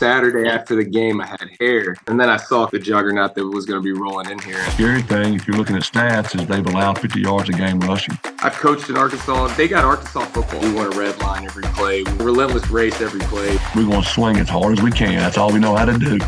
Saturday after the game, I had hair, and then I saw the juggernaut that was going to be rolling in here. Scary thing, if you're looking at stats, is they've allowed 50 yards a game rushing. I've coached in Arkansas. They got Arkansas football. We want a red line every play, relentless race every play. We're going to swing as hard as we can. That's all we know how to do.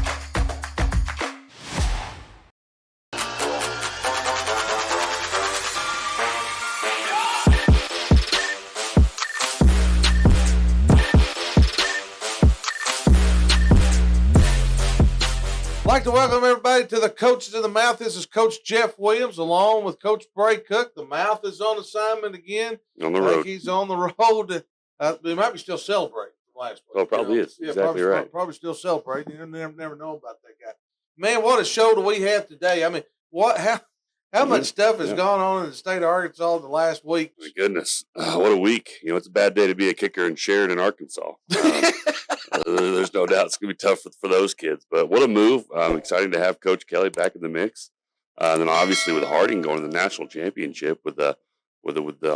I'd like to welcome everybody to the Coaches of the Mouth. This is Coach Jeff Williams along with Coach Bray Cook. The Mouth is on assignment again. On the road. He's on the road. They might be still celebrating from last week. Oh, probably is. Yeah, exactly right. Probably still celebrating. You never know about that guy. Man, what a show do we have today? I mean, how much stuff has gone on in the state of Arkansas in the last week? My goodness. What a week. You know, it's a bad day to be a kicker in Sheridan, Arkansas. There's no doubt it's going to be tough for those kids. But what a move. Exciting to have Coach Kelly back in the mix. And then obviously with Harding going to the national championship with the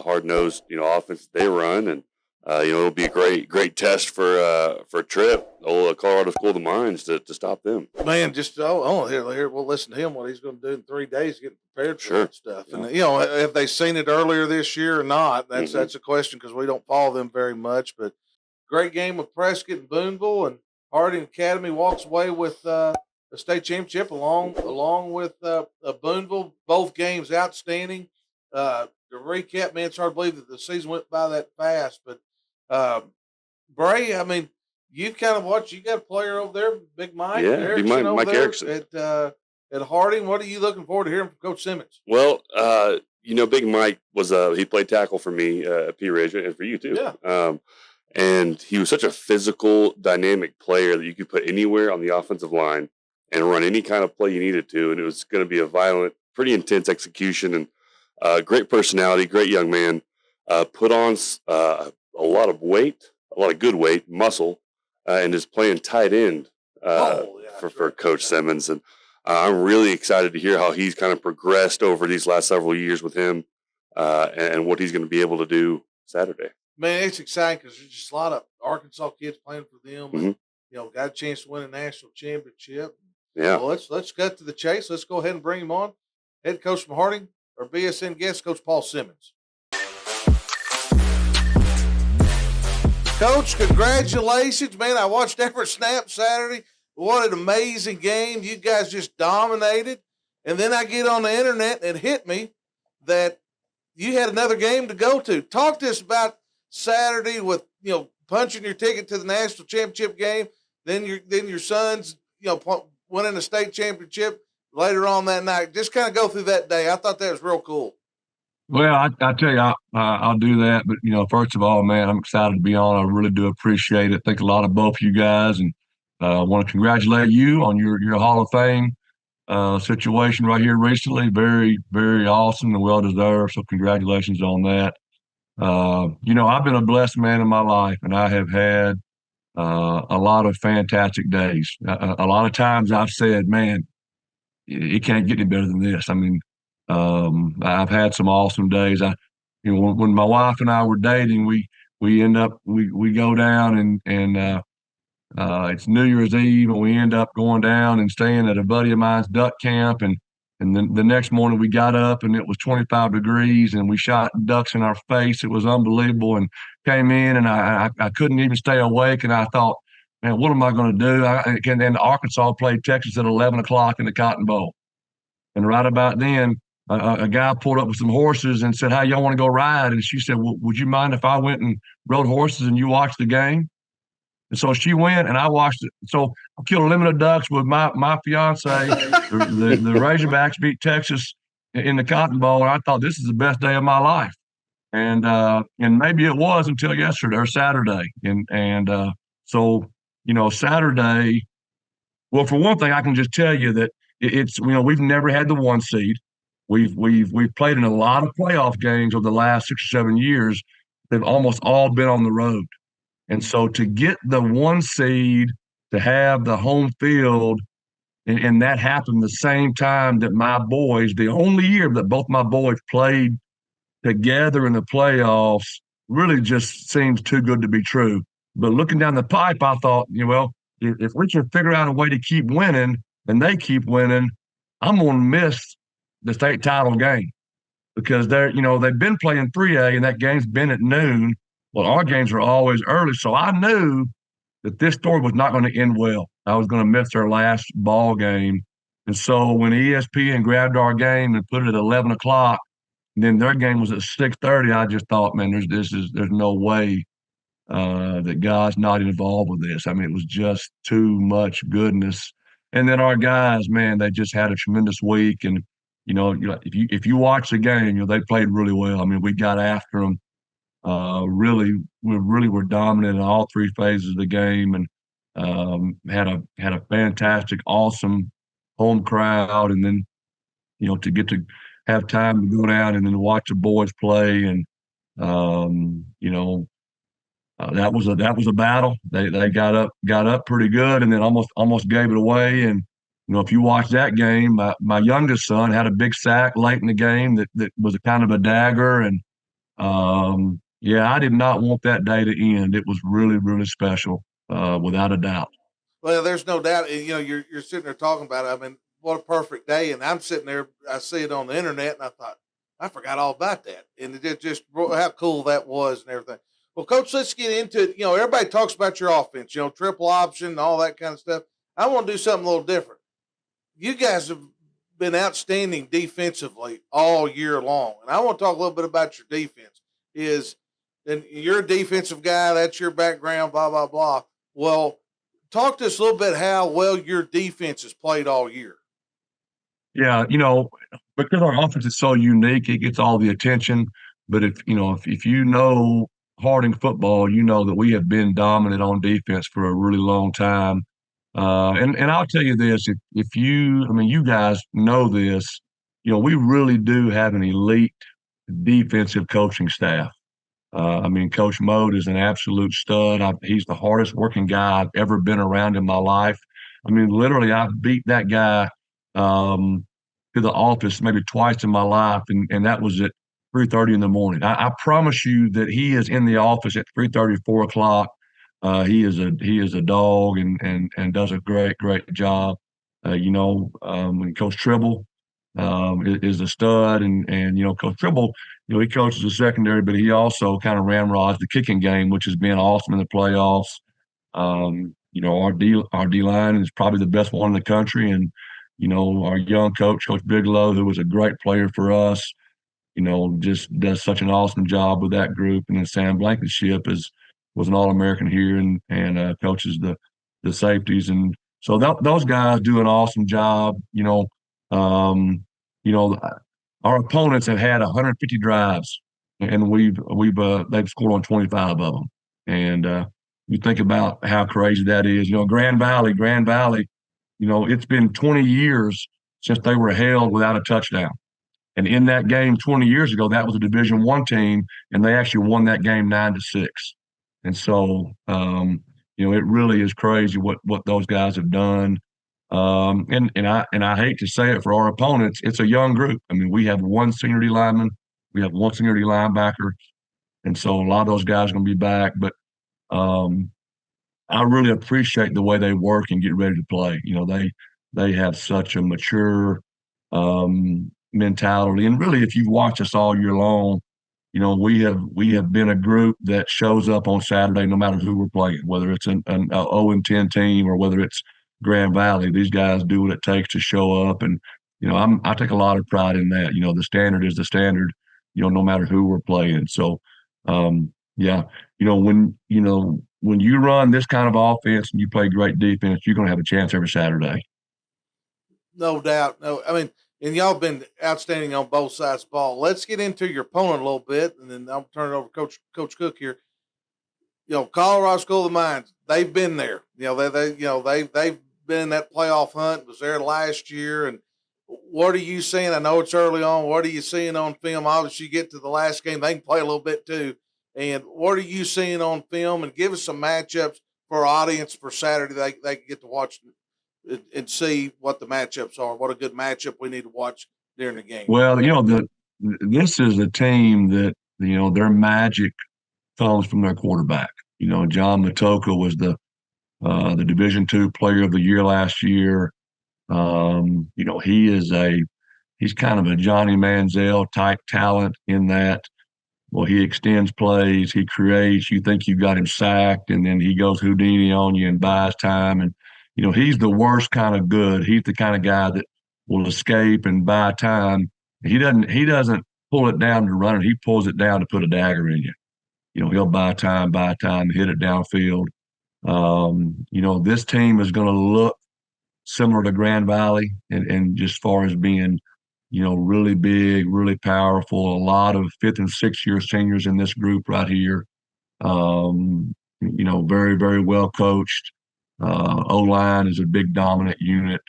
hard-nosed, offense they run. And, it'll be a great test for Tripp, old Colorado School of the Mines, to stop them. Man, just here we'll listen to him what he's going to do in 3 days, getting prepared for that stuff. Yeah. And if they've seen it earlier this year or not, that's a question because we don't follow them very much. But great game with Prescott and Boonville, and Harding Academy walks away with the state championship along with Boonville. Both games outstanding. To recap, man, it's hard to believe that the season went by that fast, but. Bray, I mean, you've kind of watched. You got a player over there, Big Mike. Yeah, Big Mike Erickson at Harding. What are you looking forward to hearing from Coach Simmons? Well, Big Mike was he played tackle for me at P Ridge and for you too. Yeah. And he was such a physical, dynamic player that you could put anywhere on the offensive line and run any kind of play you needed to, and it was going to be a violent, pretty intense execution, and great personality, great young man. Put on a lot of weight, a lot of good weight, muscle, and is playing tight end for Coach Simmons. And I'm really excited to hear how he's kind of progressed over these last several years with him and what he's going to be able to do Saturday. Man, it's exciting because there's just a lot of Arkansas kids playing for them. Mm-hmm. And, got a chance to win a national championship. Yeah. Well, let's cut to the chase. Let's go ahead and bring him on. Head coach from Harding, our BSN guest, Coach Paul Simmons. Coach, congratulations, man. I watched every snap Saturday. What an amazing game. You guys just dominated. And then I get on the internet and it hit me that you had another game to go to. Talk to us about Saturday with, punching your ticket to the national championship game. Then your sons, winning the state championship later on that night. Just kind of go through that day. I thought that was real cool. Well, I tell you, I'll do that. But, first of all, man, I'm excited to be on. I really do appreciate it. Think a lot of both of you guys. And I want to congratulate you on your Hall of Fame situation right here recently. Very, very awesome and well-deserved. So congratulations on that. I've been a blessed man in my life, and I have had a lot of fantastic days. A lot of times I've said, man, it can't get any better than this. I mean, I've had some awesome days. When my wife and I were dating, we go down and it's New Year's Eve, and we end up going down and staying at a buddy of mine's duck camp. And then the next morning we got up and it was 25 degrees and we shot ducks in our face. It was unbelievable, and came in and I couldn't even stay awake. And I thought, man, what am I going to do? And then Arkansas played Texas at 11 o'clock in the Cotton Bowl. And right about then, a guy pulled up with some horses and said, "Hey, y'all want to go ride?" And she said, "Well, would you mind if I went and rode horses and you watched the game?" And so she went and I watched it. So I killed a limit of ducks with my fiance. the Razorbacks beat Texas in the Cotton Bowl, and I thought, this is the best day of my life. And maybe it was until yesterday or Saturday. So Saturday. Well, for one thing, I can just tell you that it's we've never had the 1 seed. We've played in a lot of playoff games over the last 6 or 7 years. They've almost all been on the road. And so to get the 1 seed, to have the home field, and that happened the same time that my boys, the only year that both my boys played together in the playoffs, really just seems too good to be true. But looking down the pipe, I thought, if we can figure out a way to keep winning and they keep winning, I'm going to miss the state title game because they've been playing 3A and that game's been at noon. Well, our games are always early. So I knew that this story was not going to end well. I was going to miss their last ball game. And so when ESPN grabbed our game and put it at 11 o'clock, and then their game was at 6:30, I just thought, man, there's no way that God's not involved with this. I mean, it was just too much goodness. And then our guys, man, they just had a tremendous week. And, if you watch the game, they played really well. I mean, we got after them. We really were dominant in all three phases of the game, and had a fantastic, awesome home crowd. And then, to get to have time to go down and then watch the boys play, and that was a battle. They got up pretty good, and then almost gave it away. And if you watch that game, my youngest son had a big sack late in the game that was a kind of a dagger, and I did not want that day to end. It was really, really special, without a doubt. Well, there's no doubt. You're sitting there talking about it. I mean, what a perfect day. And I'm sitting there, I see it on the internet, and I thought, I forgot all about that. And it just how cool that was and everything. Well, Coach, let's get into it. Everybody talks about your offense, triple option and all that kind of stuff. I want to do something a little different. You guys have been outstanding defensively all year long. And I want to talk a little bit about your defense. And you're a defensive guy, that's your background, blah, blah, blah. Well, talk to us a little bit how well your defense has played all year. Yeah, because our offense is so unique, it gets all the attention. But if you know Harding football, you know that we have been dominant on defense for a really long time. And I'll tell you this, if you guys know this, we really do have an elite defensive coaching staff. Coach Mode is an absolute stud. He's the hardest working guy I've ever been around in my life. Literally, I've beat that guy to the office maybe twice in my life, and that was at 3:30 in the morning. I promise you that he is in the office at 3:30, 4 o'clock. He is a dog and does a great job. When Coach Tribble is a stud, and Coach Tribble, he coaches the secondary, but he also kind of ramrods the kicking game, which has been awesome in the playoffs. Our D line is probably the best one in the country, and our young coach, Coach Bigelow, who was a great player for us, just does such an awesome job with that group. And then Sam Blankenship was an All-American here and coaches the safeties, and so those guys do an awesome job. Our opponents have had 150 drives, and they've scored on 25 of them. And you think about how crazy that is. Grand Valley, it's been 20 years since they were held without a touchdown. And in that game 20 years ago, that was a Division I team, and they actually won that game 9-6. And so, it really is crazy what those guys have done. And I hate to say it for our opponents, it's a young group. We have one senior D lineman, we have one senior D linebacker, and so a lot of those guys are going to be back. But I really appreciate the way they work and get ready to play. They have such a mature mentality, and really, if you've watched us all year long, we have been a group that shows up on Saturday no matter who we're playing, whether it's an 0-10 team or whether it's Grand Valley. These guys do what it takes to show up, and I take a lot of pride in that. The standard is the standard, no matter who we're playing. So, when you run this kind of offense and you play great defense, you're going to have a chance every Saturday. No doubt. No, and y'all been outstanding on both sides of the ball. Let's get into your opponent a little bit, and then I'll turn it over to Coach Cook here. Colorado School of the Mines, they've been there. They've been in that playoff hunt, was there last year. And what are you seeing? I know it's early on. What are you seeing on film? Obviously, you get to the last game, they can play a little bit too. And what are you seeing on film? And give us some matchups for our audience for Saturday. They can get to watch and see what the matchups are, what a good matchup we need to watch during the game. Well, this is a team that, their magic comes from their quarterback. John Matoka was the the Division II Player of the Year last year. He's kind of a Johnny Manziel type talent in that, well, he extends plays, he creates, you think you got him sacked, and then he goes Houdini on you and buys time. And, he's the worst kind of good. He's the kind of guy that will escape and buy time. He doesn't pull it down to run it. He pulls it down to put a dagger in you. He'll buy time, hit it downfield. This team is going to look similar to Grand Valley and just far as being, really big, really powerful, a lot of 5th and 6th year seniors in this group right here. Very, very well coached. O-line is a big dominant unit.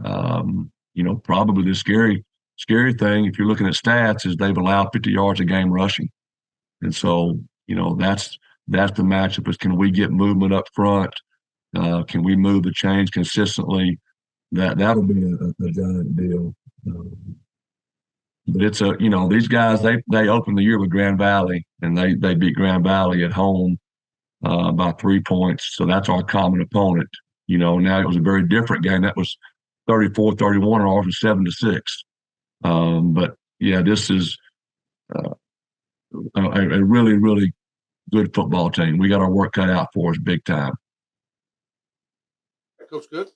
Probably the scary thing, if you're looking at stats, is they've allowed 50 yards a game rushing. And so, that's the matchup is, can we get movement up front? Can we move the chains consistently? That'll be a giant deal. But it's these guys, they opened the year with Grand Valley, and they beat Grand Valley at home by 3 points. So that's our common opponent. Now it was a very different game. That was 34-31, and ours was 7-6. But yeah, this is a really, really good football team. We got our work cut out for us big time. Coach, good.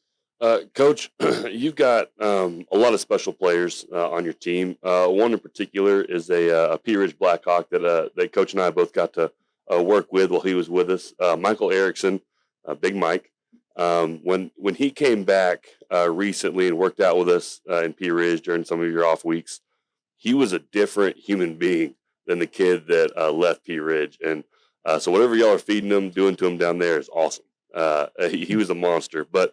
Coach, you've got a lot of special players on your team. One in particular is a Pea Ridge Blackhawk that Coach and I both got to work with while he was with us. Michael Erickson, Big Mike. When he came back recently and worked out with us in Pea Ridge during some of your off weeks, he was a different human being than the kid that left Pea Ridge. And so whatever y'all are feeding him, doing to him down there is awesome. He was a monster. But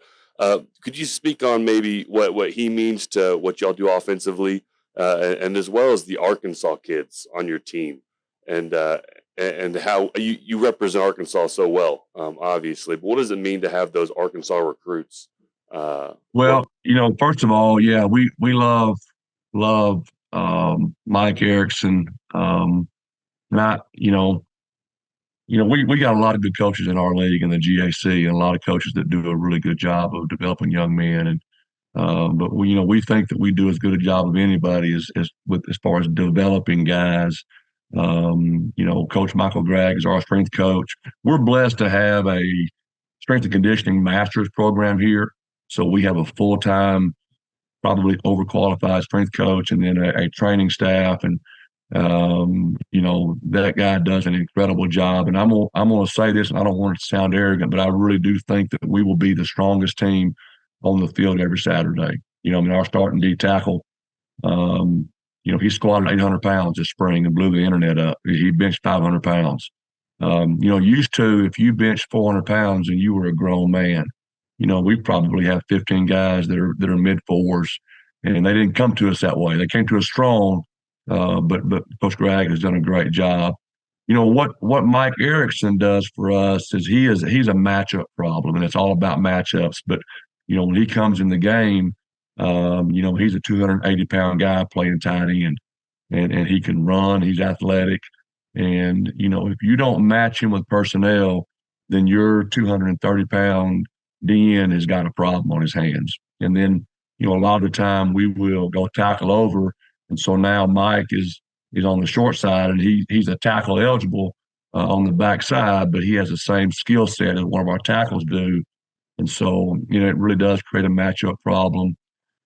could you speak on maybe what he means to what y'all do offensively, and as well as the Arkansas kids on your team, and how you represent Arkansas so well, obviously. But what does it mean to have those Arkansas recruits? First of all, yeah, we love Mike Erickson. We got a lot of good coaches in our league in the GAC, and a lot of coaches that do a really good job of developing young men. And but we think that we do as good a job of anybody as far as developing guys. Coach Michael Gregg is our strength coach. We're blessed to have a strength and conditioning master's program here. So we have a full-time, probably overqualified strength coach, and then a training staff. And that guy does an incredible job. And I'm going to say this, and I don't want it to sound arrogant, but I really do think that we will be the strongest team on the field every Saturday. Our starting D tackle, he squatted 800 pounds this spring and blew the internet up. He benched 500 pounds. Used to, if you bench 400 pounds and you were a grown man, we probably have 15 guys that are mid-4s, and they didn't come to us that way. They came to us strong. But Coach Gregg has done a great job. What Mike Erickson does for us is he's a matchup problem, and it's all about matchups. But when he comes in the game, he's a 280-pound guy playing tight end, and he can run. He's athletic, and if you don't match him with personnel, then your 230-pound DN has got a problem on his hands. And then a lot of the time we will go tackle over. And so now Mike is on the short side, and he's a tackle eligible on the back side, but he has the same skill set as one of our tackles do. And so, it really does create a matchup problem.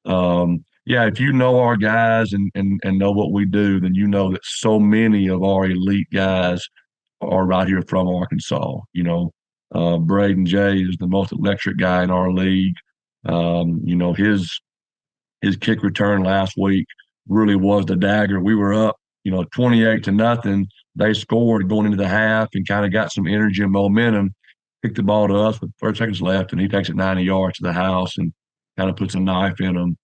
If you know our guys and know what we do, then you know that so many of our elite guys are right here from Arkansas. Braden Jay is the most electric guy in our league. His kick return last week really was the dagger. We were up, 28-0. They scored going into the half and kind of got some energy and momentum, picked the ball to us with 30 seconds left, and he takes it 90 yards to the house and kind of puts a knife in them.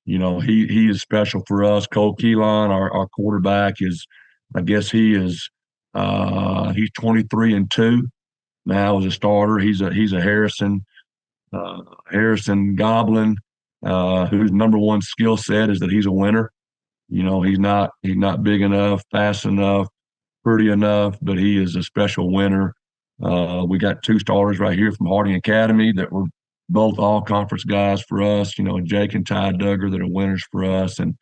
He is special for us. Cole Keelan, our quarterback, he's 23-2 now as a starter. He's a Harrison Goblin, whose number one skill set is that he's a winner. He's not big enough, fast enough, pretty enough, but he is a special winner. We got 2 starters right here from Harding Academy that were both all conference guys for us, Jake and Ty Duggar that are winners for us. And,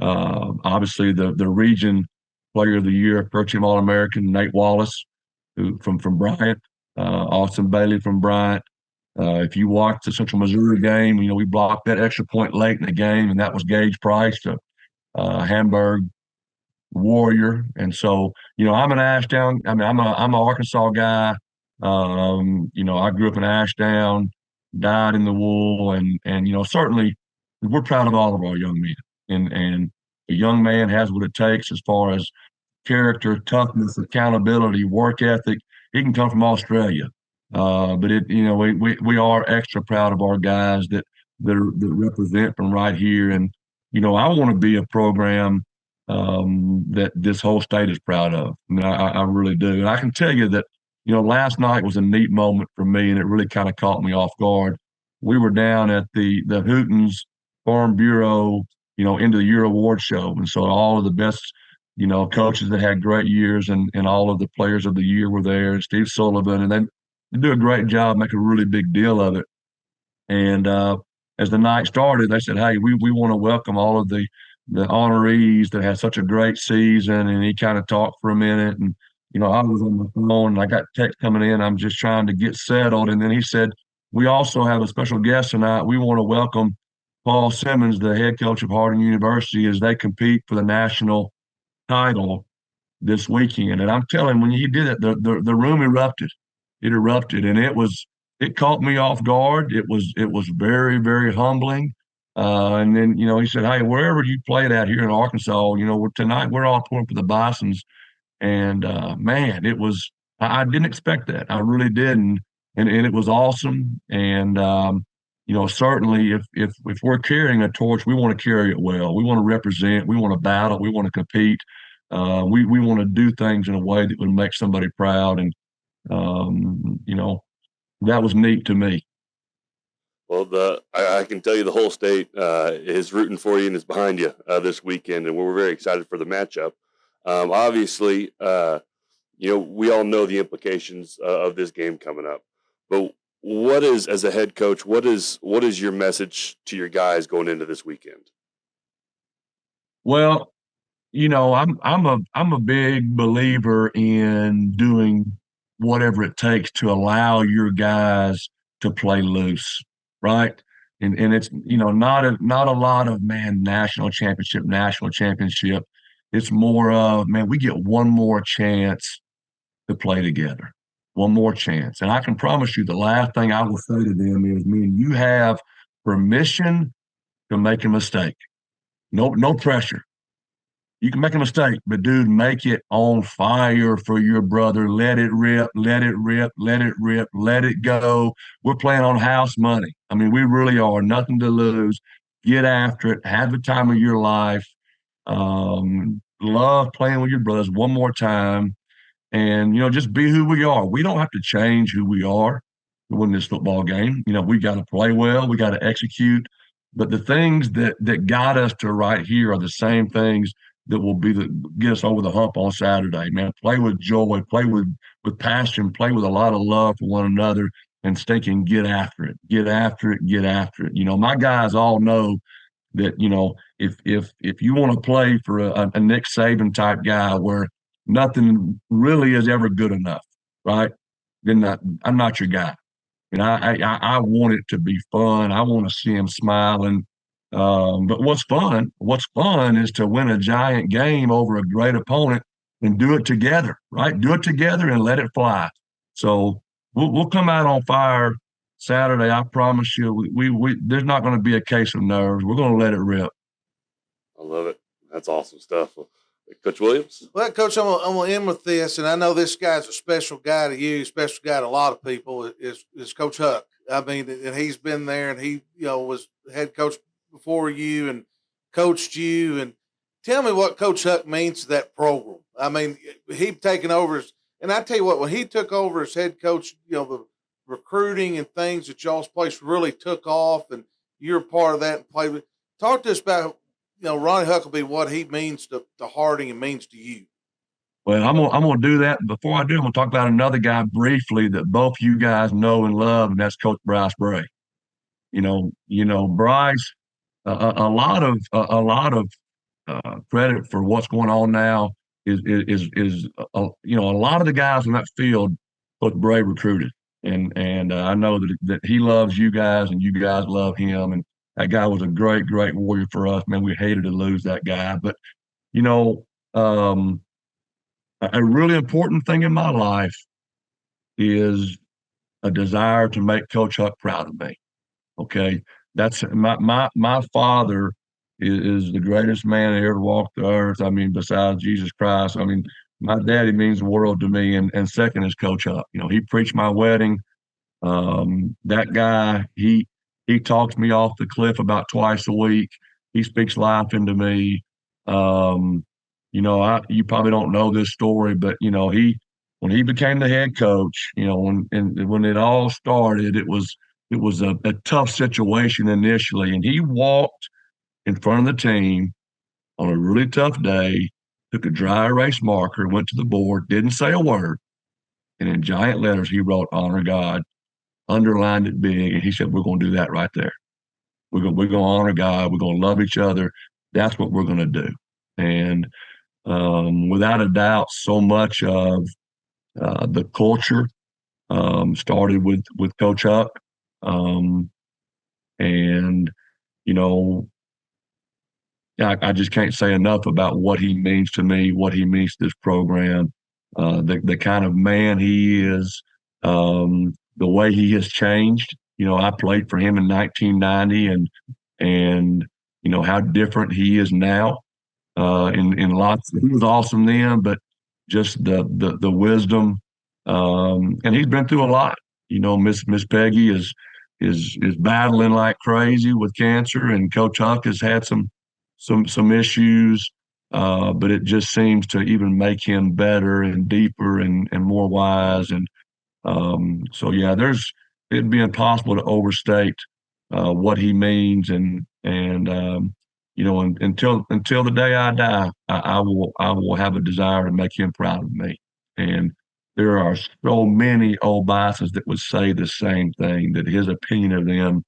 obviously the region player of the year, first team All-American, Nate Wallace, who from Bryant, Austin Bailey from Bryant. If you watch the Central Missouri game, we blocked that extra point late in the game, and that was Gage Price, the Hamburg Warrior. And so, I'm an Ashdown. I'm an Arkansas guy. I grew up in Ashdown, died in the wool, and certainly we're proud of all of our young men. And a young man has what it takes as far as character, toughness, accountability, work ethic. He can come from Australia. But we are extra proud of our guys that represent from right here. And, I want to be a program that this whole state is proud of. I really do. And I can tell you that, last night was a neat moment for me, and it really kind of caught me off guard. We were down at the Hootens Farm Bureau, end of the year award show. And so all of the best, coaches that had great years and all of the players of the year were there, and Steve Sullivan, and they do a great job, make a really big deal of it. And as the night started, they said, hey, we want to welcome all of the honorees that had such a great season. And he kind of talked for a minute. And, I was on my phone and I got text coming in. I'm just trying to get settled. And then he said, we also have a special guest tonight. We want to welcome Paul Simmons, the head coach of Harding University, as they compete for the national title this weekend. And I'm telling you, when he did it, the room erupted. It erupted, and it caught me off guard. It was very, very humbling. And then, he said, hey, wherever you played out here in Arkansas, tonight we're all pulling for the Bisons. And man, I didn't expect that. I really didn't. And it was awesome. And certainly if we're carrying a torch, we want to carry it well. We want to represent, we want to battle, we want to compete. We want to do things in a way that would make somebody proud. And that was neat to me. Well, I can tell you the whole state is rooting for you and is behind you this weekend, and we're very excited for the matchup. Obviously, we all know the implications of this game coming up. But as a head coach, what is your message to your guys going into this weekend? Well, I'm a big believer in doing whatever it takes to allow your guys to play loose, right? And it's not a lot of national championship. It's more of we get one more chance to play together, one more chance. And I can promise you, the last thing I will say to them is, you have permission to make a mistake. No pressure. You can make a mistake, but dude, make it on fire for your brother. Let it rip, let it rip, let it rip, let it go. We're playing on house money. We really are. Nothing to lose. Get after it. Have the time of your life. Love playing with your brothers one more time. And, just be who we are. We don't have to change who we are to win this football game. We got to play well. We got to execute. But the things that got us to right here are the same things that will get us over the hump on Saturday, man. Play with joy, play with passion, play with a lot of love for one another, and stinking get after it. Get after it, get after it. My guys all know that, if you want to play for a Nick Saban type guy where nothing really is ever good enough, right? Then I'm not your guy. And I want it to be fun. I want to see him smiling. But what's fun is to win a giant game over a great opponent and do it together, right? Do it together and let it fly. So we'll come out on fire Saturday. I promise you, we there's not going to be a case of nerves. We're going to let it rip. I love it. That's awesome stuff. Coach Williams? Well, Coach, I'm going to end with this, and I know this guy's a special guy to you, special guy to a lot of people, is Coach Huck. And he's been there, and he was head coach before you and coached you. And tell me what Coach Huck means to that program. He taken over and I tell you what, when he took over as head coach, the recruiting and things at y'all's place really took off, and you're a part of that and played with. Talk to us about, Ronnie Huckabee, what he means to Harding and means to you. Well, I'm gonna do that. Before I do, I'm gonna talk about another guy briefly that both you guys know and love, and that's Coach Bryce Bray. Bryce. A lot of credit for what's going on now is a lot of the guys in that field Coach Bray recruited, and I know that he loves you guys and you guys love him, and that guy was a great warrior for us. Man, we hated to lose that guy, but you know. A really important thing in my life is a desire to make Coach Huck proud of me. Okay. That's my father is the greatest man that ever walked the earth. I mean, besides Jesus Christ. I mean, my daddy means the world to me. And second is Coach Huck. He preached my wedding. That guy, he talks me off the cliff about twice a week. He speaks life into me. You probably don't know this story, but when he became the head coach, when it all started, it was a tough situation initially, and he walked in front of the team on a really tough day, took a dry erase marker, went to the board, didn't say a word, and in giant letters he wrote "Honor God," underlined it big, and he said, "We're going to do that right there. We're going to honor God. We're going to love each other. That's what we're going to do." And without a doubt, so much of the culture started with Coach Huck. I just can't say enough about what he means to me, what he means to this program, the kind of man he is, the way he has changed. I played for him in 1990 and how different he is now. In lots, he was awesome then, but just the wisdom, and he's been through a lot. Miss Peggy is battling like crazy with cancer, and Coach Huck has had some issues, but it just seems to even make him better and deeper and more wise. And so yeah, it'd be impossible to overstate what he means, and until the day I die, I will have a desire to make him proud of me. And there are so many old bosses that would say the same thing, that his opinion of them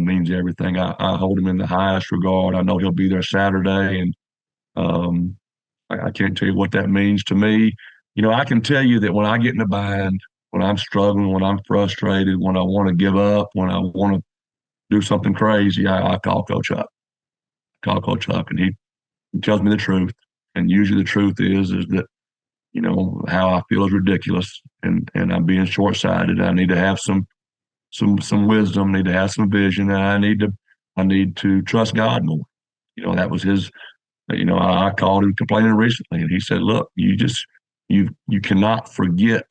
means everything. I hold him in the highest regard. I know he'll be there Saturday, and I can't tell you what that means to me. I can tell you that when I get in a bind, when I'm struggling, when I'm frustrated, when I want to give up, when I want to do something crazy, I call Coach Huck. And he tells me the truth. And usually the truth is that, how I feel is ridiculous, and I'm being short-sighted. I need to have some wisdom, need to have some vision, and I need to trust God more. That was his, I called him complaining recently, and he said, "Look, you cannot forget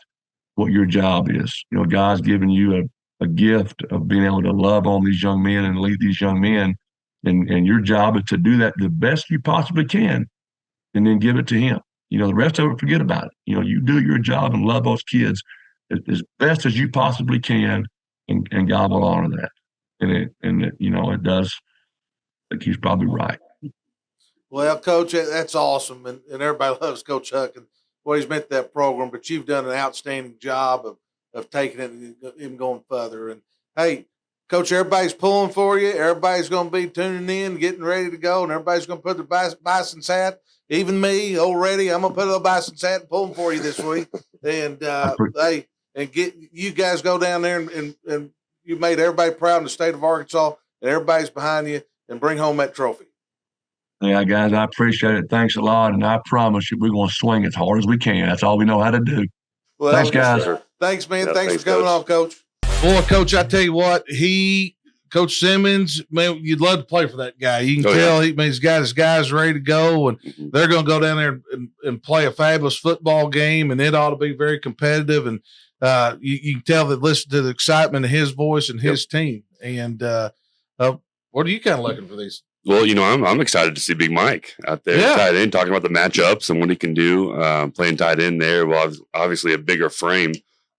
what your job is. God's given you a gift of being able to love on these young men and lead these young men. And your job is to do that the best you possibly can, and then give it to him. The rest of it, forget about it. You do your job and love those kids as best as you possibly can, and God will honor that." And it does. I think he's probably right. Well, Coach, that's awesome, and everybody loves Coach Huck and what he's meant to that program. But you've done an outstanding job of taking it and even going further. And hey, Coach, everybody's pulling for you. Everybody's going to be tuning in, getting ready to go, and everybody's going to put their Bison's hat. Even me, already, I'm going to put a little Bison's hat and pull them for you this week. And and get you guys go down there and you made everybody proud in the state of Arkansas, and everybody's behind you, and bring home that trophy. Yeah, guys, I appreciate it. Thanks a lot, and I promise you, we're going to swing as hard as we can. That's all we know how to do. Well, thanks, guys. Thanks, man. Yeah, thanks for coming on, Coach. Boy, Coach, I tell you what, Coach Simmons, man, you'd love to play for that guy. You can tell he's got his guys ready to go, and they're going to go down there and play a fabulous football game, and it ought to be very competitive. And you can tell that listen to the excitement of his voice and his team. And what are you kind of looking for these? Well, I'm excited to see Big Mike out there, tight end, talking about the matchups and what he can do, playing tight end there. Well, obviously a bigger frame,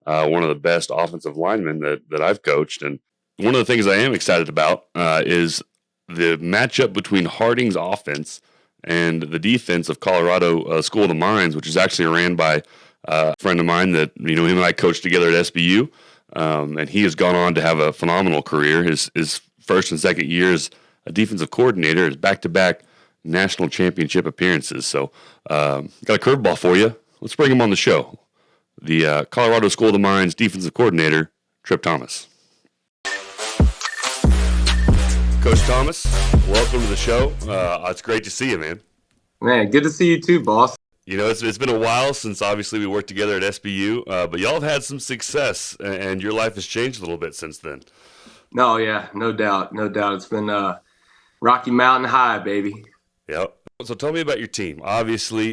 one of the best offensive linemen that I've coached. And one of the things I am excited about is the matchup between Harding's offense and the defense of Colorado School of the Mines, which is actually ran by a friend of mine that, him and I coached together at SBU. And he has gone on to have a phenomenal career. His first and second year as a defensive coordinator is back-to-back national championship appearances. So got a curveball for you. Let's bring him on the show. The Colorado School of the Mines defensive coordinator, Tripp Thomas. Coach Thomas, welcome to the show. It's great to see you, man. Man, good to see you too, boss. It's been a while since obviously we worked together at SBU, but y'all have had some success, and your life has changed a little bit since then. No, yeah, no doubt. It's been Rocky Mountain High, baby. Yep. So tell me about your team. Obviously,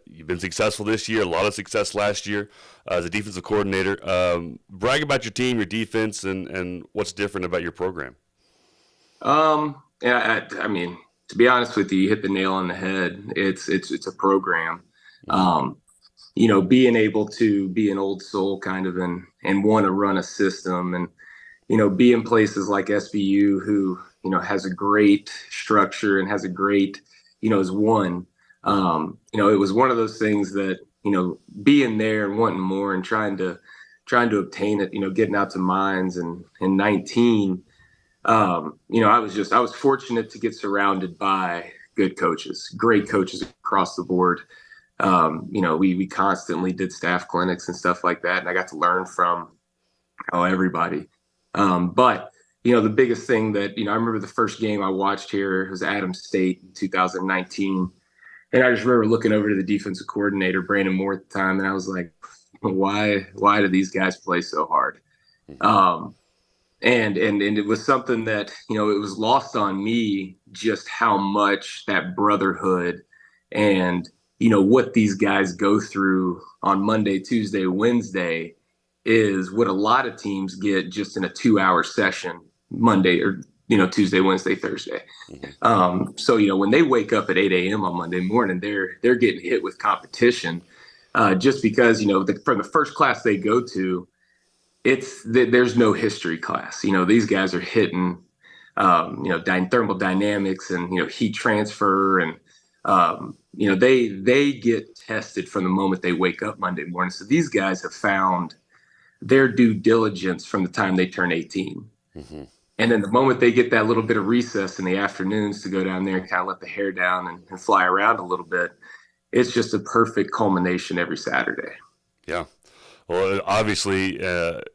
you've been successful this year, a lot of success last year as a defensive coordinator. Brag about your team, your defense, and what's different about your program. Yeah, I mean, to be honest with you, you hit the nail on the head. It's a program. Being able to be an old soul kind of and want to run a system and, be in places like SBU who, has a great structure and has a great, is one. It was one of those things that, being there and wanting more and trying to obtain it, getting out to Mines and in 19, I was fortunate to get surrounded by good coaches, great coaches across the board. We constantly did staff clinics and stuff like that. And I got to learn from everybody. But the biggest thing that, I remember the first game I watched here was Adams State in 2019. And I just remember looking over to the defensive coordinator, Brandon Moore at the time. And I was like, why do these guys play so hard? And it was something that, it was lost on me just how much that brotherhood and, what these guys go through on Monday, Tuesday, Wednesday is what a lot of teams get just in a 2-hour session, Monday or, Tuesday, Wednesday, Thursday. So, when they wake up at 8 a.m. on Monday morning, they're getting hit with competition just because, from the first class they go to, there's no history class. These guys are hitting, thermal dynamics and, heat transfer and, they get tested from the moment they wake up Monday morning. So these guys have found their due diligence from the time they turn 18. Mm-hmm. And then the moment they get that little bit of recess in the afternoons to go down there and kind of let the hair down and fly around a little bit, it's just a perfect culmination every Saturday. Yeah. Well, obviously,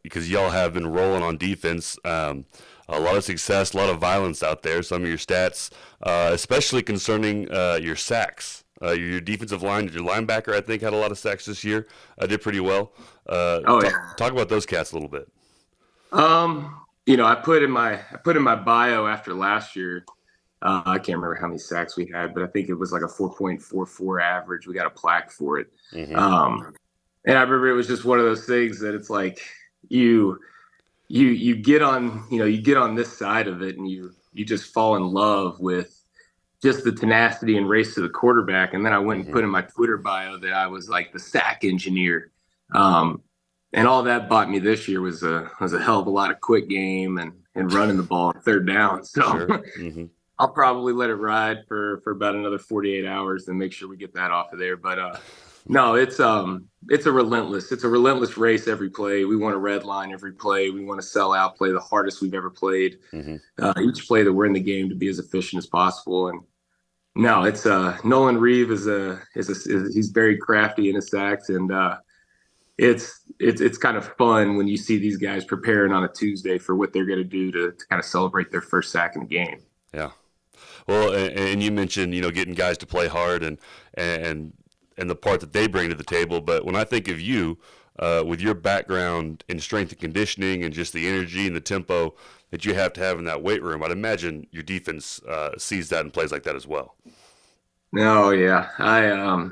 because y'all have been rolling on defense, a lot of success, a lot of violence out there. Some of your stats, especially concerning your sacks. Your defensive line, your linebacker, I think, had a lot of sacks this year. Did pretty well. Talk about those cats a little bit. I put in my bio after last year. I can't remember how many sacks we had, but I think it was like a 4.44 average. We got a plaque for it. Mm-hmm. And I remember it was just one of those things that it's like you get on this side of it and you just fall in love with just the tenacity and race to the quarterback. And then I went and put in my Twitter bio that I was like the sack engineer. And all that bought me this year was a hell of a lot of quick game and running the ball on third down. So sure. Mm-hmm. I'll probably let it ride for about another 48 hours and make sure we get that off of there. But no, it's a relentless race every play. We want to red line every play. We want to sell out, play the hardest we've ever played. Mm-hmm. Each play that we're in the game to be as efficient as possible. And no, it's Nolan Reeve is he's very crafty in his sacks, and it's kind of fun when you see these guys preparing on a Tuesday for what they're going to do to kind of celebrate their first sack in the game. Yeah. Well, and you mentioned, getting guys to play hard and the part that they bring to the table. But when I think of you, with your background in strength and conditioning and just the energy and the tempo that you have to have in that weight room, I'd imagine your defense sees that and plays like that as well. Oh yeah. I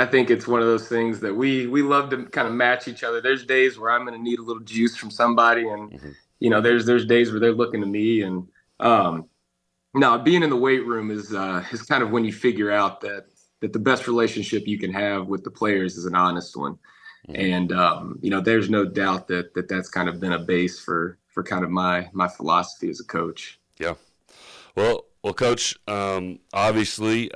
think it's one of those things that we love to kind of match each other. There's days where I'm going to need a little juice from somebody, and there's days where they're looking to me. And no, being in the weight room is kind of when you figure out that the best relationship you can have with the players is an honest one. Mm-hmm. And there's no doubt that's kind of been a base for kind of my philosophy as a coach. Yeah. Well, Well, Coach, obviously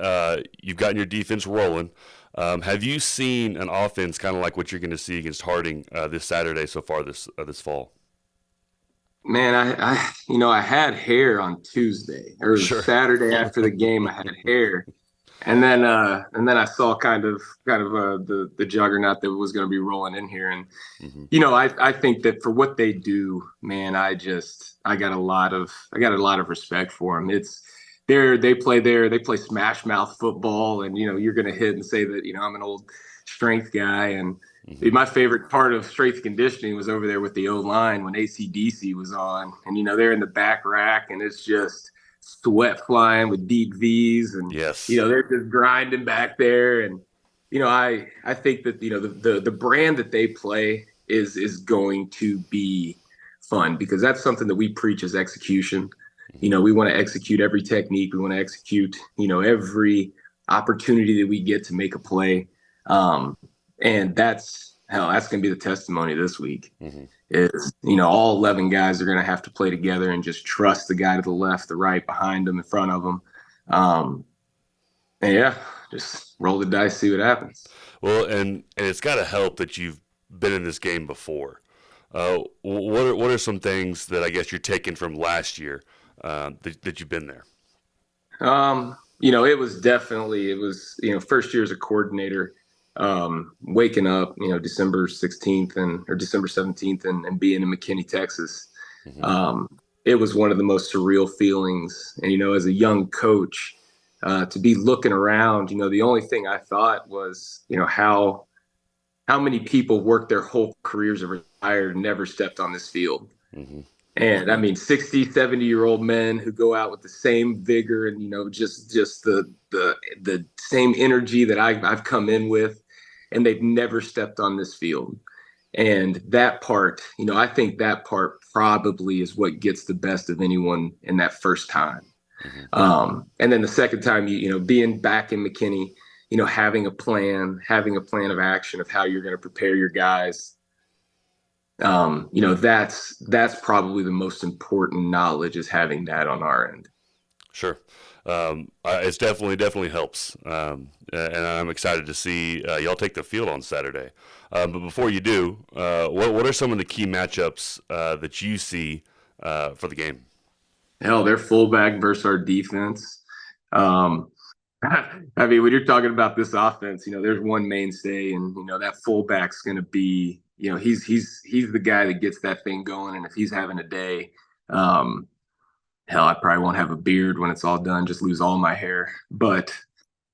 you've gotten your defense rolling. Have you seen an offense kind of like what you're going to see against Harding this Saturday so far this fall? Man, I had hair on Tuesday or Sure. Saturday after the game. I had hair, and then I saw kind of the juggernaut that was going to be rolling in here, and I think that for what they do, man, I got a lot of respect for them. They play smash mouth football, and you're going to hit and say that I'm an old strength guy, and my favorite part of strength conditioning was over there with the O-line when AC/DC was on, and they're in the back rack, and it's just sweat flying with deep V's, and yes, they're just grinding back there, and I think that the brand that they play is going to be fun, because that's something that we preach as execution. We want to execute every technique. We want to execute every opportunity that we get to make a play. And that's going to be the testimony this week. Is all 11 guys are going to have to play together and just trust the guy to the left, the right, behind them, in front of them. And yeah, just roll the dice, see what happens. Well, and it's got to help that you've been in this game before. What are some things that I guess you're taking from last year that you've been there? It was first year as a coordinator. Waking up, December 16th or December 17th and being in McKinney, Texas. It was one of the most surreal feelings. And, as a young coach, to be looking around, the only thing I thought was, how many people worked their whole careers and retired and never stepped on this field. And I mean, 60, 70-year-old men who go out with the same vigor and, just the same energy that I've come in with, and they've never stepped on this field. And that part, I think that part probably is what gets the best of anyone in that first time. And then the second time, being back in McKinney, having a plan of action of how you're going to prepare your guys. That's probably the most important knowledge, is having that on our end. Sure. It's definitely helps. And I'm excited to see y'all take the field on Saturday. But before you do, what are some of the key matchups that you see for the game? Hell, their fullback versus our defense. I mean, when you're talking about this offense, there's one mainstay, and that fullback's going to be, he's the guy that gets that thing going. And if he's having a day, hell, I probably won't have a beard when it's all done, just lose all my hair. But,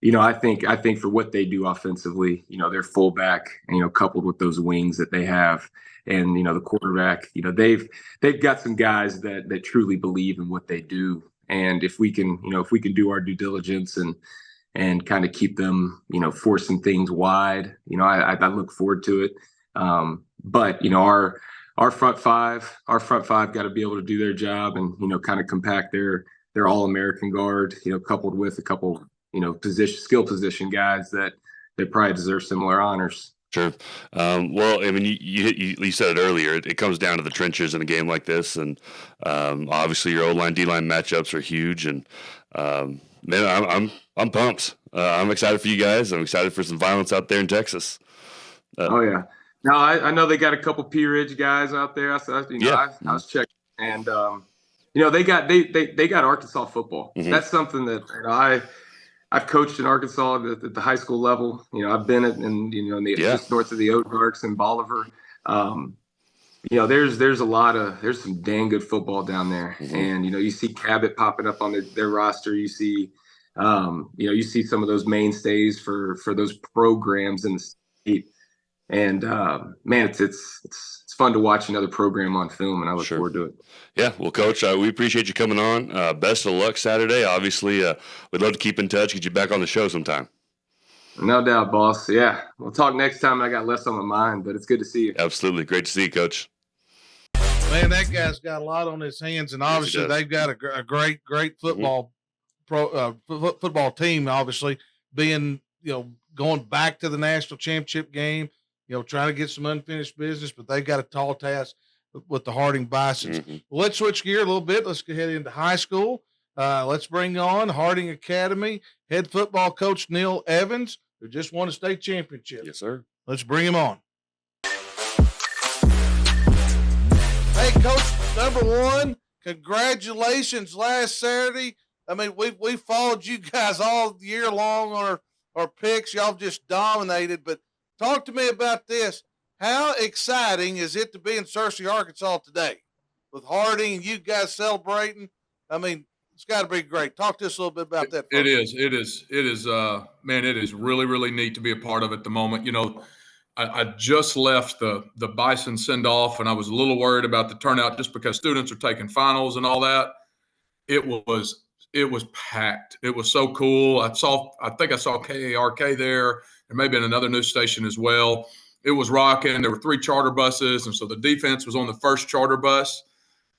I think for what they do offensively, their fullback, coupled with those wings that they have, and, the quarterback, they've got some guys that truly believe in what they do. And if we can do our due diligence and kind of keep them, forcing things wide, I look forward to it. But, our front five got to be able to do their job and, kind of compact their All-American guard, coupled with a couple, skill position guys that probably deserve similar honors. Sure. Well, I mean, you said it earlier. It comes down to the trenches in a game like this, and obviously your O-line, D-line matchups are huge. And man, I'm pumped. I'm excited for you guys. I'm excited for some violence out there in Texas. Oh yeah. No, I know they got a couple P Ridge guys out there. I was checking, and they got Arkansas football. That's something that I've coached in Arkansas at the high school level. I've been just north of the Ozarks and Bolivar. There's some dang good football down there, and you see Cabot popping up on their roster. You see, you see some of those mainstays for those programs in the state. And man, it's fun to watch another program on film, and I look forward to it. Yeah, well, Coach, we appreciate you coming on. Best of luck Saturday. Obviously, we'd love to keep in touch, get you back on the show sometime. No doubt, boss. Yeah, we'll talk next time. I got less on my mind, but it's good to see you. Absolutely, great to see you, Coach. Man, that guy's got a lot on his hands, and obviously they've got a great football football team. Obviously, being going back to the national championship game. Trying to get some unfinished business, but they've got a tall task with the Harding Bisons. Well, let's switch gear a little bit. Let's go ahead into high school. Let's bring on Harding Academy head football coach Neil Evans, who just won a state championship. Yes, sir. Let's bring him on. Hey, Coach, number one, congratulations last Saturday. I mean, we followed you guys all year long on our picks. Y'all just dominated. But talk to me about this. How exciting is it to be in Searcy, Arkansas today with Harding and you guys celebrating? I mean, it's got to be great. Talk to us a little bit about that. It is, man, it is really, really neat to be a part of it at the moment. You know, I just left the Bison send-off, and I was a little worried about the turnout just because students are taking finals and all that. It was packed. It was so cool. I think I saw KARK there. There may have been another news station as well. It was rocking. There were 3 charter buses, and so the defense was on the first charter bus.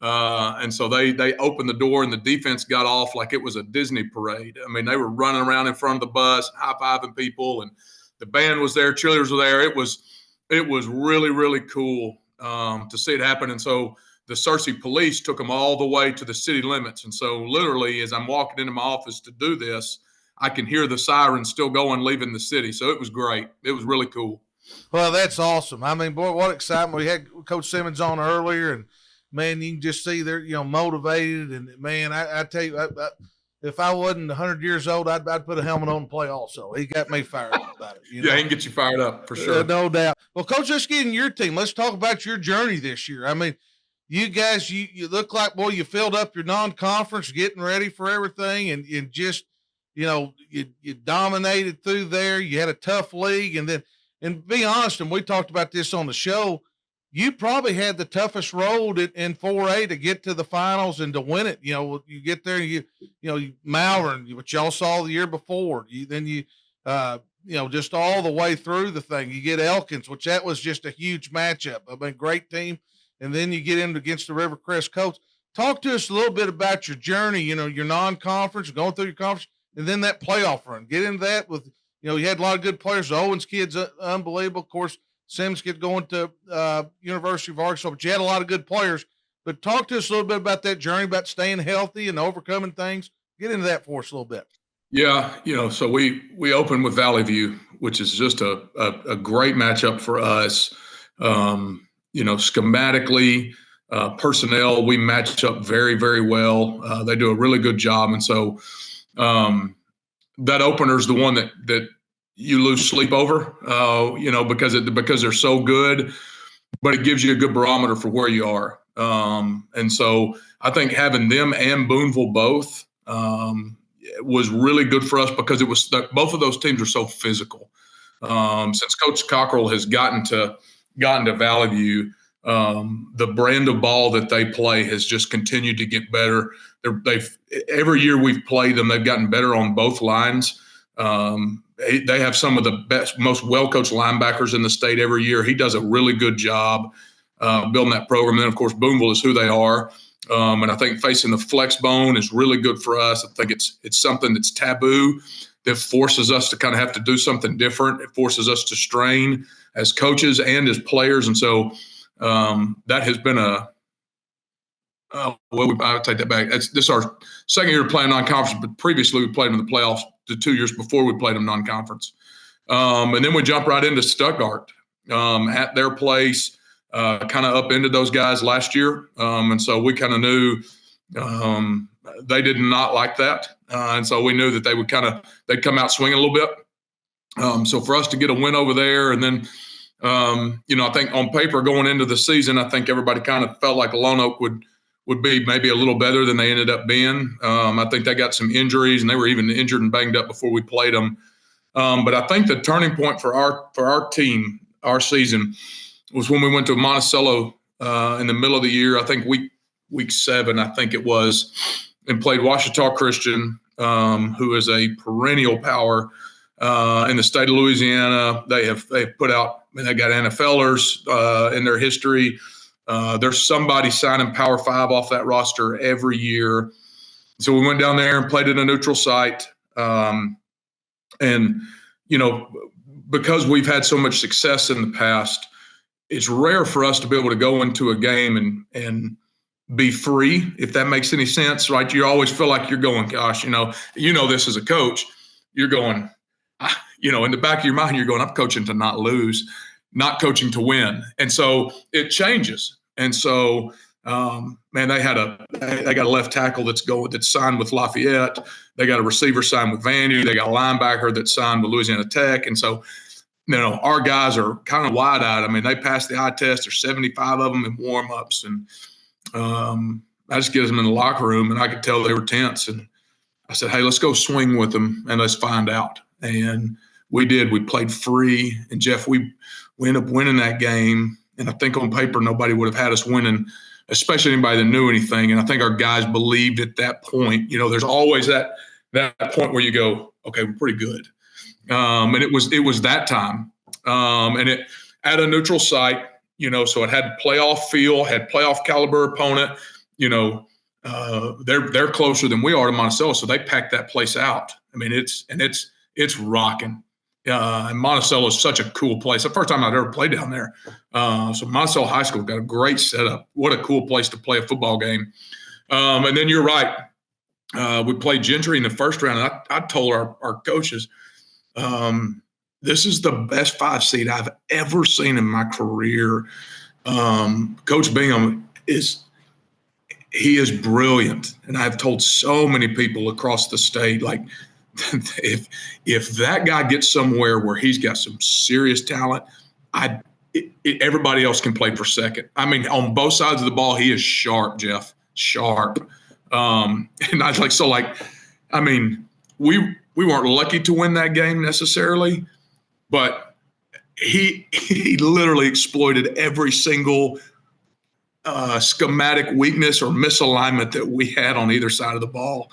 And so they opened the door and the defense got off like it was a Disney parade. I mean, they were running around in front of the bus, high-fiving people, and the band was there, cheerleaders were there. It was really, really cool to see it happen. And so the Searcy police took them all the way to the city limits. And so literally as I'm walking into my office to do this, I can hear the sirens still going, leaving the city. So it was great. It was really cool. Well, that's awesome. I mean, boy, what excitement. We had Coach Simmons on earlier, and, man, you can just see they're, motivated. And, man, I tell you, if I wasn't 100 years old, I'd put a helmet on and play also. He got me fired up about it. Yeah, he can get you fired up for sure. No doubt. Well, Coach, let's get in your team. Let's talk about your journey this year. I mean, you guys, you look like, boy, you filled up your non-conference, getting ready for everything, and just, you dominated through there. You had a tough league, and be honest, and we talked about this on the show, you probably had the toughest road in 4A to get to the finals and to win it. You get there, you Malvern, what y'all saw the year before. Just all the way through the thing. You get Elkins, which that was just a huge matchup. I mean, great team. And then you get in against the Rivercrest Colts. Talk to us a little bit about your journey, your non-conference, going through your conference, and then that playoff run. Get into that with, you had a lot of good players. The Owens kid's unbelievable. Of course, Sims kid going to University of Arkansas, but you had a lot of good players. But talk to us a little bit about that journey, about staying healthy and overcoming things. Get into that for us a little bit. Yeah, so we opened with Valley View, which is just a great matchup for us. Schematically, personnel, we match up very, very well. They do a really good job. And so that opener is the one that you lose sleep over, because they're so good, but it gives you a good barometer for where you are. And so I think having them and Boonville both was really good for us because it was both of those teams are so physical. Since Coach Cockrell has gotten to Valley View, the brand of ball that they play has just continued to get better. Every year we've played them, they've gotten better on both lines. They have some of the best, most well-coached linebackers in the state every year. He does a really good job building that program. And then, of course, Boonville is who they are. And I think facing the flex bone is really good for us. I think it's something that's taboo that forces us to kind of have to do something different. It forces us to strain as coaches and as players. And so that has been I'll take that back. This is our second year playing non-conference, but previously we played them in the playoffs the 2 years before we played them non-conference. And then we jumped right into Stuttgart at their place, kind of upended those guys last year. And so we kind of knew they did not like that. And so we knew that they'd come out swinging a little bit. So for us to get a win over there, and then, I think on paper going into the season, I think everybody kind of felt like Lone Oak would be maybe a little better than they ended up being. I think they got some injuries, and they were even injured and banged up before we played them. But I think the turning point for our team, our season, was when we went to Monticello in the middle of the year. I think week 7, I think it was, and played Ouachita Christian, who is a perennial power in the state of Louisiana. They've put out. They got NFLers in their history. There's somebody signing Power 5 off that roster every year. So we went down there and played at a neutral site. And, because we've had so much success in the past, it's rare for us to be able to go into a game and be free, if that makes any sense, right? You always feel like you're going, gosh, this as a coach, you're going, in the back of your mind, you're going, I'm coaching to not lose, not coaching to win. And so it changes. And so, they got a left tackle that's signed with Lafayette. They got a receiver signed with Vandy. They got a linebacker that's signed with Louisiana Tech. And so, our guys are kind of wide-eyed. I mean, they passed the eye test. There's 75 of them in warm-ups. And I just get them in the locker room, and I could tell they were tense. And I said, hey, let's go swing with them, and let's find out. And we did. We played free. And, Jeff, we ended up winning that game. And I think on paper nobody would have had us winning, especially anybody that knew anything. And I think our guys believed at that point. There's always that point where you go, okay, we're pretty good. And it was that time. And it at a neutral site, so it had playoff feel, had playoff caliber opponent. They're closer than we are to Monticello, so they packed that place out. I mean, it's rocking. And Monticello is such a cool place. The first time I'd ever played down there. So Monticello High School got a great setup. What a cool place to play a football game. And then you're right. We played Gentry in the first round. And I told our coaches, this is the best 5 seed I've ever seen in my career. Coach Bingham is brilliant. And I've told so many people across the state, like, if that guy gets somewhere where he's got some serious talent, everybody else can play for second. I mean, on both sides of the ball, he is sharp, Jeff, sharp. And I we weren't lucky to win that game necessarily, but he literally exploited every single schematic weakness or misalignment that we had on either side of the ball.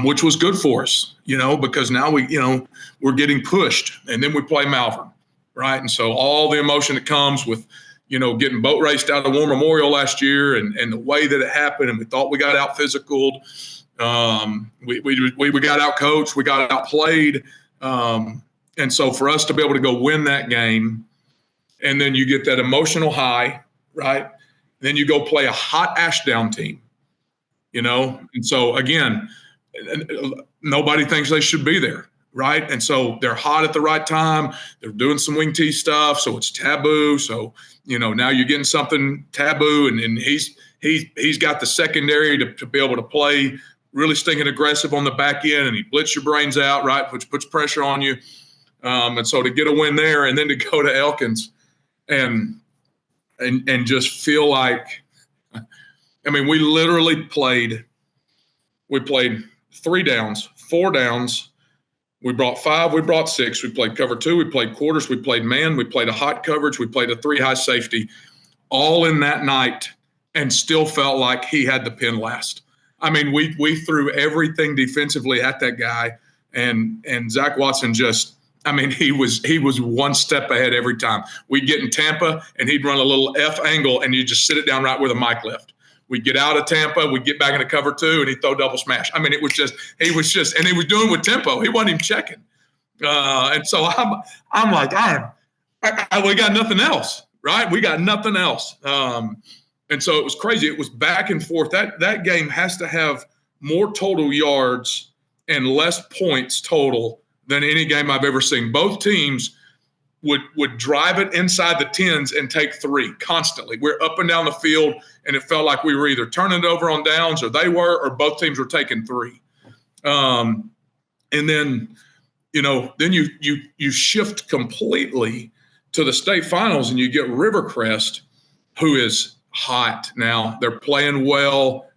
Which was good for us, because now we're getting pushed, and then we play Malvern, right? And so all the emotion that comes with, getting boat raced out of War Memorial last year and the way that it happened, and we thought we got out physicaled. We got out coached, we got outplayed. And so for us to be able to go win that game, and then you get that emotional high, right? Then you go play a hot Ashdown team, And so again, nobody thinks they should be there, right? And so they're hot at the right time. They're doing some wing tee stuff, so it's taboo. So, now you're getting something taboo, and he's got the secondary to be able to play really stinking aggressive on the back end, and he blitz your brains out, right, which puts pressure on you. And so to get a win there, and then to go to Elkins and just feel like, we literally played 3 downs, 4 downs. We brought 5, we brought 6. We played cover 2, we played quarters, we played man, we played a hot coverage, we played a 3 high safety, all in that night, and still felt like he had the pin last. We threw everything defensively at that guy, and Zach Watson he was one step ahead every time. We'd get in Tampa, and he'd run a little F angle, and you just sit it down right where the mic left. We'd get out of Tampa, we'd get back into cover 2, and he'd throw double smash. And he was doing with tempo. He wasn't even checking. And so I'm like, we got nothing else, right? We got nothing else. And so it was crazy. It was back and forth. That game has to have more total yards and less points total than any game I've ever seen. Both teams would drive it inside the 10s and take 3 constantly. We're up and down the field, and it felt like we were either turning it over on downs, or they were, or both teams were taking 3. And then, then you shift completely to the state finals, and you get Rivercrest, who is hot now. They're playing well.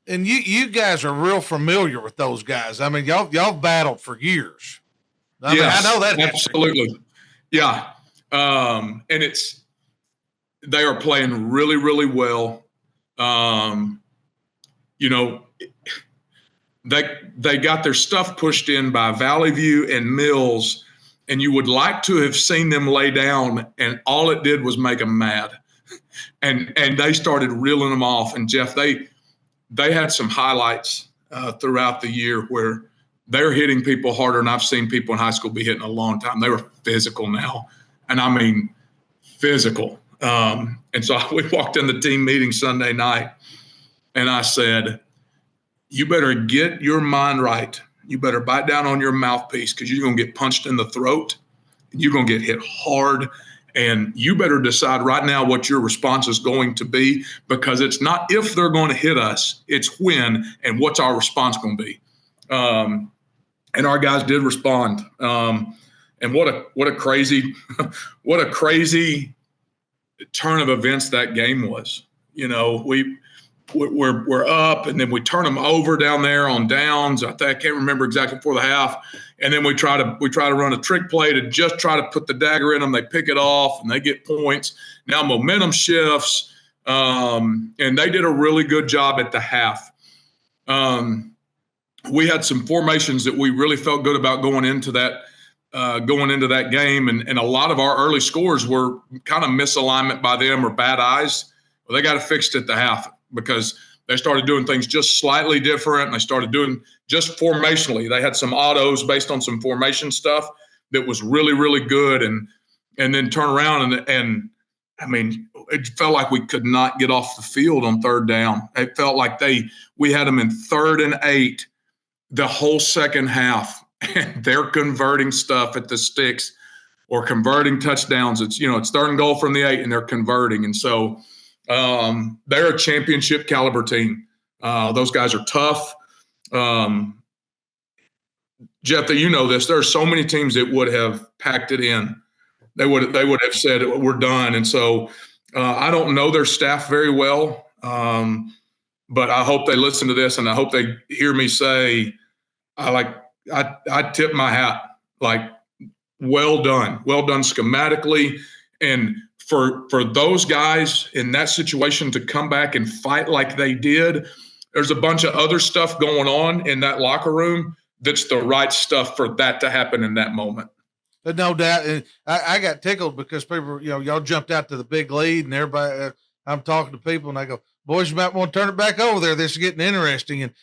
And you guys are real familiar with those guys. Y'all battled for years. Yes, I know that. Absolutely. Yeah. And they are playing really, really well. They got their stuff pushed in by Valley View and Mills, and you would like to have seen them lay down, and all it did was make them mad. And they started reeling them off. And Jeff, they had some highlights throughout the year where they're hitting people harder than I've seen people in high school be hitting a long time. They were physical now. And physical. And so we walked in the team meeting Sunday night, and I said, you better get your mind right. You better bite down on your mouthpiece because you're going to get punched in the throat. You're going to get hit hard. And you better decide right now what your response is going to be, because it's not if they're going to hit us, it's when and what's our response going to be. And our guys did respond. And what a crazy turn of events that game was. You know, we're up, and then we turn them over down there on downs. I can't remember exactly before the half. And then we try to run a trick play to just try to put the dagger in them. They pick it off and they get points. Now momentum shifts, and they did a really good job at the half. We had some formations that we really felt good about going into that game, and a lot of our early scores were kind of misalignment by them or bad eyes. Well, they got it fixed at the half because they started doing things just slightly different. And they started doing just formationally. They had some autos based on some formation stuff that was really, really good. And then turn around and I mean, it felt like we could not get off the field on third down. It felt like we had them in 3rd and 8 the whole second half, and they're converting stuff at the sticks or converting touchdowns. It's 3rd and goal from the 8 and they're converting. And so they're a championship caliber team. Those guys are tough. Jeff, you know this. There are so many teams that would have packed it in. They would have said we're done. And so I don't know their staff very well, but I hope they listen to this, and I hope they hear me say, I tip my hat. Like, well done schematically, and for those guys in that situation to come back and fight like they did. There's a bunch of other stuff going on in that locker room that's the right stuff for that to happen in that moment. But no doubt. And I got tickled because people, y'all jumped out to the big lead, and everybody, I'm talking to people and I go, boys, you might want to turn it back over there. This is getting interesting. And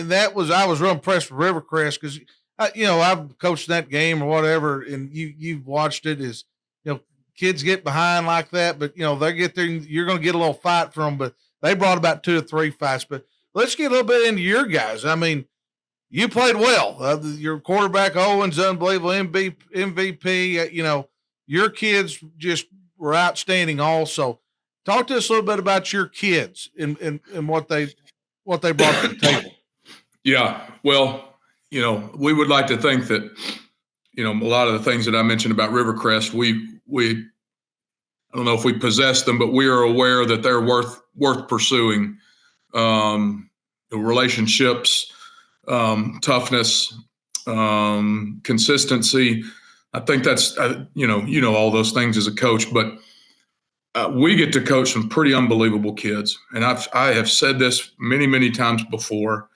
that was, I was real impressed with Rivercrest because, I've coached that game or whatever, and you've watched it as, kids get behind like that, but, they get there, you're going to get a little fight from them, but they brought about 2 or 3 fights. But let's get a little bit into your guys. I mean, you played well. Your quarterback, Owen's unbelievable MVP. Your kids just were outstanding also. Talk to us a little bit about your kids and what they brought to the table. Yeah, well, we would like to think that, a lot of the things that I mentioned about Rivercrest, we I don't know if we possess them, but we are aware that they're worth pursuing. The relationships, toughness, consistency. I think that's, all those things as a coach, but we get to coach some pretty unbelievable kids. And I have said this many, many times before.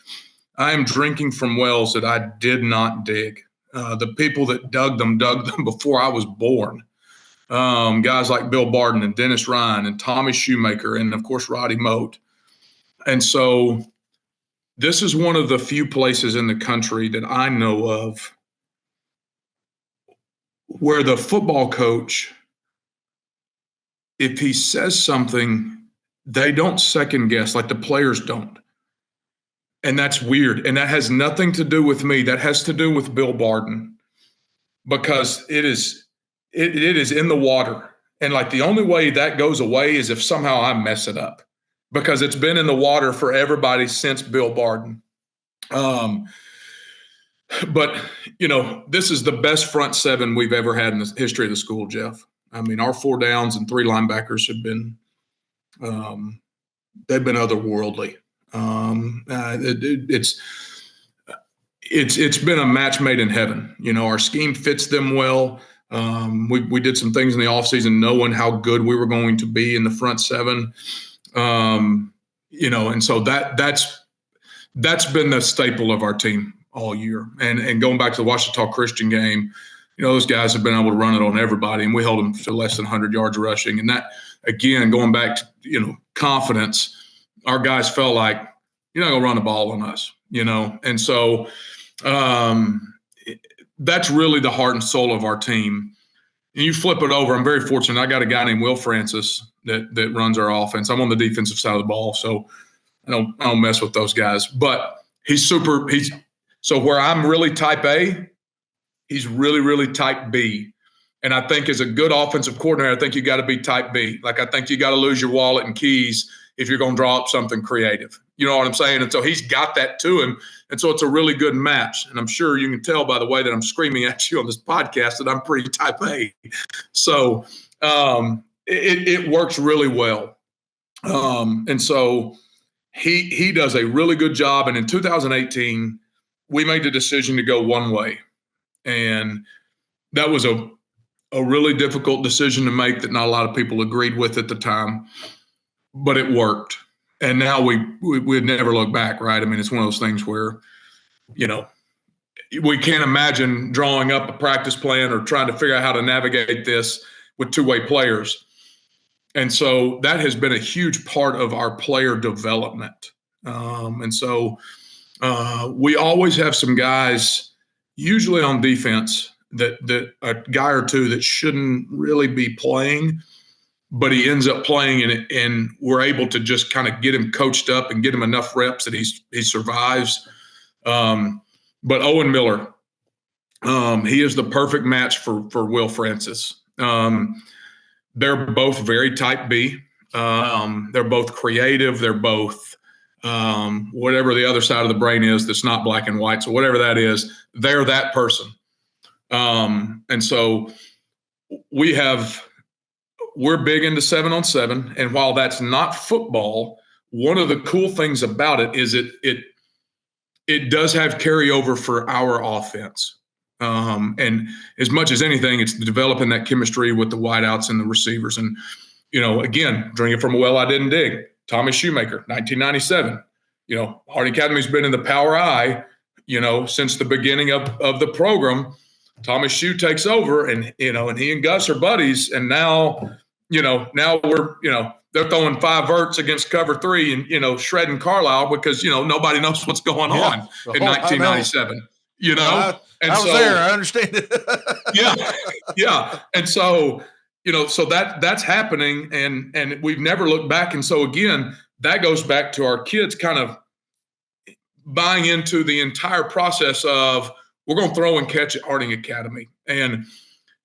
I am drinking from wells that I did not dig. The people that dug them before I was born. Guys like Bill Barden and Dennis Ryan and Tommy Shoemaker and, of course, Roddy Moat. And so this is one of the few places in the country that I know of where the football coach, if he says something, they don't second guess, like the players don't. And that's weird. And that has nothing to do with me. That has to do with Bill Barden, because it is in the water. And like the only way that goes away is if somehow I mess it up, because it's been in the water for everybody since Bill Barden. But, this is the best front seven we've ever had in the history of the school, Jeff. I mean, our 4 downs and 3 linebackers have been, they've been otherworldly. It's been a match made in heaven. Our scheme fits them well. We did some things in the offseason knowing how good we were going to be in the front seven. And so that's been the staple of our team all year. And going back to the Ouachita Christian game, those guys have been able to run it on everybody, and we held them to less than 100 yards rushing. And that, again, going back to, confidence, our guys felt like, you're not going to run the ball on us, And so that's really the heart and soul of our team. And you flip it over, I'm very fortunate. I got a guy named Will Francis that runs our offense. I'm on the defensive side of the ball. So I don't mess with those guys. But so where I'm really type A, he's really, really type B. And I think as a good offensive coordinator, I think you got to be type B. Like, I think you got to lose your wallet and keys if you're going to draw up something creative. You know what I'm saying? And so he's got that to him. And so it's a really good match. And I'm sure you can tell by the way that I'm screaming at you on this podcast that I'm pretty type A. So it works really well. And so he does a really good job. And in 2018, we made the decision to go one way. And that was a really difficult decision to make that not a lot of people agreed with at the time, but it worked. And now we'd never look back, right? I mean, it's one of those things where, we can't imagine drawing up a practice plan or trying to figure out how to navigate this with two-way players. And so that has been a huge part of our player development. And so we always have some guys, usually on defense, that a guy or two that shouldn't really be playing, but he ends up playing in it, and we're able to just kind of get him coached up and get him enough reps that he survives. But Owen Miller, he is the perfect match for Will Francis. They're both very type B. They're both creative. They're both whatever the other side of the brain is that's not black and white. So whatever that is, they're that person. And so we're big into 7-on-7. And while that's not football, one of the cool things about it is it does have carryover for our offense. And as much as anything, it's developing that chemistry with the wideouts and the receivers. And, again, drinking from a well I didn't dig. Tommy Shoemaker, 1997. Harding Academy's been in the Power I, since the beginning of the program. Thomas Shoe takes over, and he and Gus are buddies. And now we're, they're throwing 5 verts against cover 3 and, shredding Carlisle because, nobody knows what's going on in 1997, I was there. I understand it. Yeah. And so, so that's happening, and we've never looked back. And so again, that goes back to our kids kind of buying into the entire process of, we're going to throw and catch at Harding Academy. And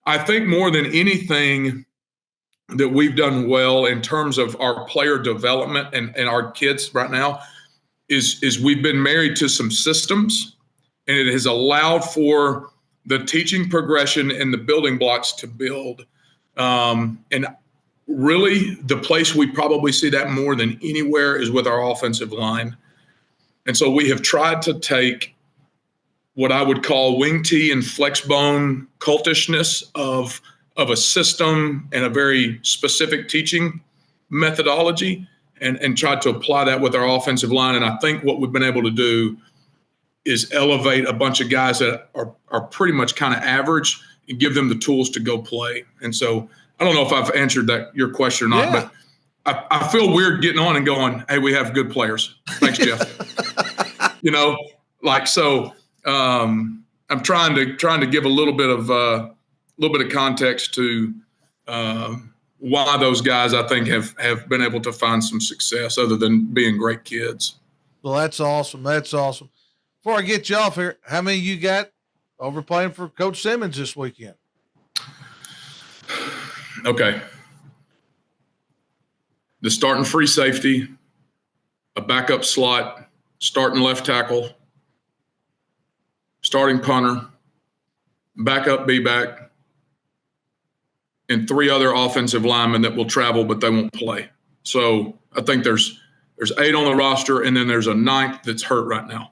I think more than anything that we've done well in terms of our player development and our kids right now is we've been married to some systems, and it has allowed for the teaching progression and the building blocks to build. And really the place we probably see that more than anywhere is with our offensive line. And so we have tried to take what I would call wing tee and flex bone cultishness of a system and a very specific teaching methodology and tried to apply that with our offensive line. And I think what we've been able to do is elevate a bunch of guys that are pretty much kind of average and give them the tools to go play. And so I don't know if I've answered your question or not, but I feel weird getting on and going, hey, we have good players. Thanks, Jeff. I'm trying to give a little bit of context to why those guys, I think, have been able to find some success other than being great kids. Well, that's awesome. That's awesome. Before I get you off here, how many you got over playing for Coach Simmons this weekend? Okay. The starting free safety, a backup slot, starting left tackle, starting punter, backup B-back, and 3 other offensive linemen that will travel, but they won't play. So I think there's 8 on the roster, and then there's a 9th that's hurt right now.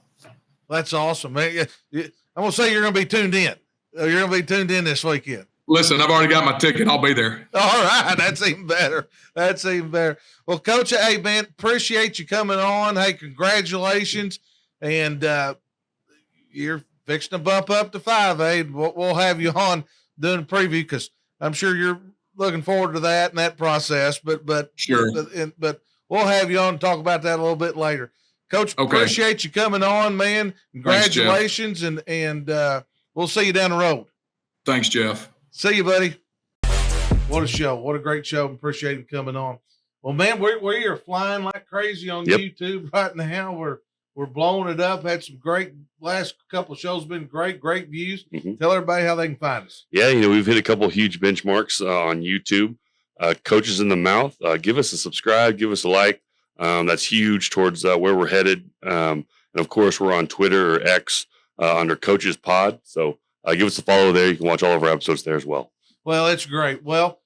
That's awesome, man. I'm going to say you're going to be tuned in. You're going to be tuned in this weekend. Listen, I've already got my ticket. I'll be there. All right. That's even better. That's even better. Well, Coach, hey, man, appreciate you coming on. Hey, congratulations. And you're fixing to bump up to 5A. We'll have you on doing a preview because I'm sure you're looking forward to that and that process. But sure. But we'll have you on and talk about that a little bit later. Coach, appreciate you coming on, man. Congratulations. Thanks, and we'll see you down the road. Thanks, Jeff. See you, buddy. What a show. What a great show. Appreciate him coming on. Well, man, we are flying like crazy on YouTube right now. We're blowing it up. Had some great last couple of shows, been great views. Tell everybody how they can find us. Yeah, we've hit a couple of huge benchmarks on YouTube. Coaches in the Mouth. Give us a subscribe, give us a like. That's huge towards where we're headed. And of course, we're on Twitter or X under Coaches Pod. So give us a follow there. You can watch all of our episodes there as well. Well, it's great. Well,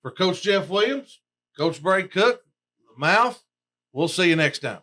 for Coach Jeff Williams, Coach Bray Cook, the Mouth, we'll see you next time.